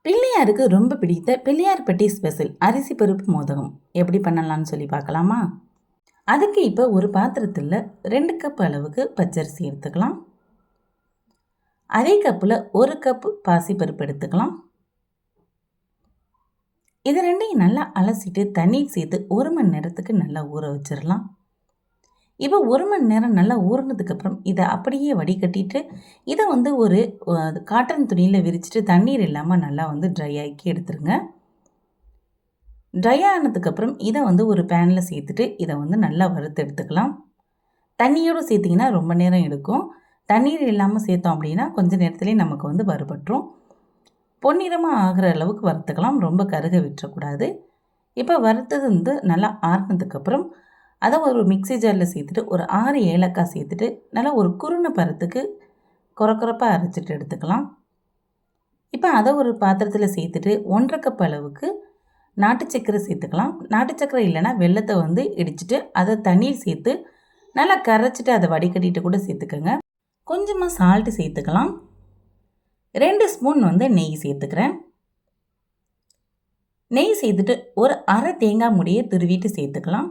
பிள்ளையாருக்கு ரொம்ப பிடித்த பிள்ளையார்பட்டி ஸ்பெஷல் அரிசி பருப்பு மோதகம் எப்படி பண்ணலாம்னு சொல்லி பார்க்கலாமா? அதுக்கு இப்போ ஒரு பாத்திரத்தில் 2 கப் அளவுக்கு பச்சரிசி எடுத்துக்கலாம். அதே கப்பில் 1 கப் பாசிப்பருப்பு எடுத்துக்கலாம். இது ரெண்டையும் நல்லா அலசிட்டு தண்ணீர் சேர்த்து 1 மணி நேரத்துக்கு நல்லா ஊற வச்சிடலாம். இப்போ 1 மணி நேரம் நல்லா ஊறினதுக்கப்புறம் இதை அப்படியே வடிகட்டிட்டு இதை ஒரு காட்டன் துணியில் விரிச்சிட்டு தண்ணீர் இல்லாமல் நல்லா ட்ரை ஆக்கி எடுத்துருங்க. ட்ரை ஆனதுக்கப்புறம் இதை ஒரு பேனில் சேர்த்துட்டு இதை நல்லா வறுத்து எடுத்துக்கலாம். தண்ணியோடு சேர்த்திங்கன்னா ரொம்ப நேரம் எடுக்கும். தண்ணீர் இல்லாமல் சேர்த்தோம் அப்படின்னா கொஞ்சம் நேரத்துலேயே நமக்கு வறுபட்டுரும். பொன்னிறமாக ஆகிற அளவுக்கு வறுத்துக்கலாம், ரொம்ப கருக விட்டுறக்கூடாது. இப்போ வறுத்தது நல்லா ஆறினதுக்கப்புறம் அதை ஒரு மிக்ஸி ஜாரில் சேர்த்துட்டு ஒரு 6 ஏலக்காய் சேர்த்துட்டு நல்லா ஒரு குருணை பதத்துக்கு குறப்பாக அரைச்சிட்டு எடுத்துக்கலாம். இப்போ அதை ஒரு பாத்திரத்தில் சேர்த்துட்டு 1.5 கப் அளவுக்கு நாட்டு சர்க்கரை சேர்த்துக்கலாம். நாட்டு சர்க்கரை இல்லைன்னா வெல்லத்தை இடிச்சிட்டு அதை தண்ணீர் சேர்த்து நல்லா கரைச்சிட்டு அதை வடிகட்டிட்டு கூட சேர்த்துக்கோங்க. கொஞ்சமாக சால்ட்டு சேர்த்துக்கலாம். 2 ஸ்பூன் நெய் சேர்த்துக்கிறேன். நெய் சேர்த்துட்டு ஒரு அரை தேங்காய் முடியை துருவிட்டு சேர்த்துக்கலாம்.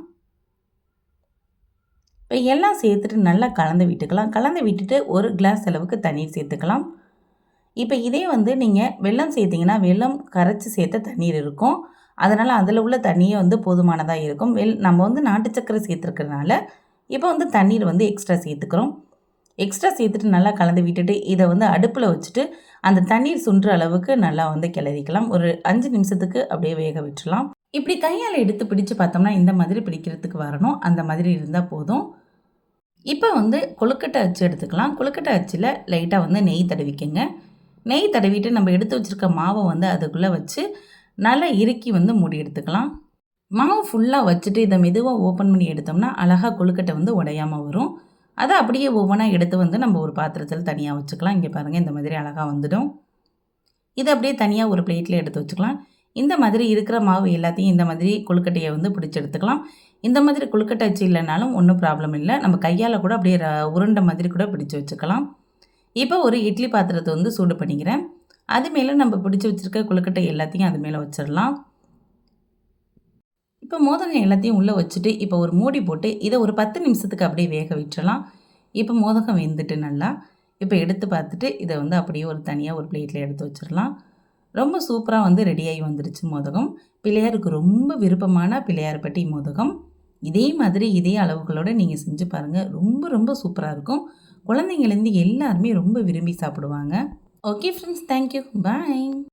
இப்போ எல்லாம் சேர்த்துட்டு நல்லா கலந்து விட்டுக்கலாம். கலந்து விட்டுட்டு ஒரு கிளாஸ் அளவுக்கு தண்ணீர் சேர்த்துக்கலாம். இப்போ இதே நீங்கள் வெல்லம் சேர்த்திங்கன்னா வெல்லம் கரைச்சி சேர்த்த தண்ணீர் இருக்கும். அதனால் அதில் உள்ள தண்ணியே போதுமானதாக இருக்கும். நம்ம நாட்டு சர்க்கரை சேர்த்துருக்கறனால இப்போ தண்ணீர் எக்ஸ்ட்ரா சேர்த்துக்கிறோம். எக்ஸ்ட்ரா சேர்த்துட்டு நல்லா கலந்து விட்டுட்டு இதை அடுப்பில் வச்சுட்டு அந்த தண்ணீர் சுண்டுற அளவுக்கு நல்லா கிளறிக்கலாம். ஒரு 5 நிமிஷத்துக்கு அப்படியே வேக விட்டுலாம். இப்படி கையால் எடுத்து பிடிச்சு பார்த்தோம்னா இந்த மாதிரி பிடிக்கிறதுக்கு வரணும். அந்த மாதிரி இருந்தால் போதும். இப்போ கொழுக்கட்டை அச்சு எடுத்துக்கலாம். கொழுக்கட்டை அச்சில் லைட்டாக நெய் தடவிக்கங்க. நெய் தடவிட்டு நம்ம எடுத்து வச்சுருக்க மாவை அதுக்குள்ளே வச்சு நல்லா இறுக்கி மூடி எடுத்துக்கலாம். மாவு ஃபுல்லாக வச்சுட்டு இதை மெதுவாக ஓப்பன் பண்ணி எடுத்தோம்னா அழகாக கொழுக்கட்டை உடையாமல் வரும். அதை அப்படியே ஒவ்வொன்றா எடுத்து நம்ம ஒரு பாத்திரத்தில் தனியாக வச்சுக்கலாம். இங்கே பாருங்கள், இந்த மாதிரி அழகாக வந்துடும். இதை அப்படியே தனியாக ஒரு பிளேட்டில் எடுத்து வச்சுக்கலாம். இந்த மாதிரி இருக்கிற மாவு எல்லாத்தையும் இந்த மாதிரி கொழுக்கட்டையை பிடிச்சி எடுத்துக்கலாம். இந்த மாதிரி கொழுக்கட்டை அச்சு இல்லைனாலும் ஒன்றும் ப்ராப்ளம் இல்லை. நம்ம கையால் கூட அப்படியே உருண்டை மாதிரி கூட பிடிச்சி வச்சுக்கலாம். இப்போ ஒரு இட்லி பாத்திரத்தை சூடு பண்ணிக்கிறேன். அது மேலே நம்ம பிடிச்சி வச்சுருக்க கொழுக்கட்டை எல்லாத்தையும் அது மேலே வச்சிடலாம். இப்போ மோதகம் எல்லாத்தையும் உள்ளே வச்சுட்டு இப்போ ஒரு மூடி போட்டு இதை ஒரு 10 நிமிஷத்துக்கு அப்படியே வேக விட்டுறலாம். இப்போ மோதகம் வெந்துட்டு நல்லா இப்போ எடுத்து பார்த்துட்டு இதை அப்படியே ஒரு தனியாக ஒரு பிளேட்டில் எடுத்து வச்சிடலாம். ரொம்ப சூப்பராக ரெடியாகி வந்துடுச்சு மோதகம். பிள்ளையாருக்கு ரொம்ப விருப்பமான பிள்ளையார்பட்டி மோதகம். இதே மாதிரி இதே அளவுகளோடு நீங்கள் செஞ்சு பாருங்கள். ரொம்ப ரொம்ப சூப்பராக இருக்கும். குழந்தைங்கலேருந்து எல்லாருமே ரொம்ப விரும்பி சாப்பிடுவாங்க. ஓகே ஃப்ரெண்ட்ஸ், தேங்க்யூ, பாய்.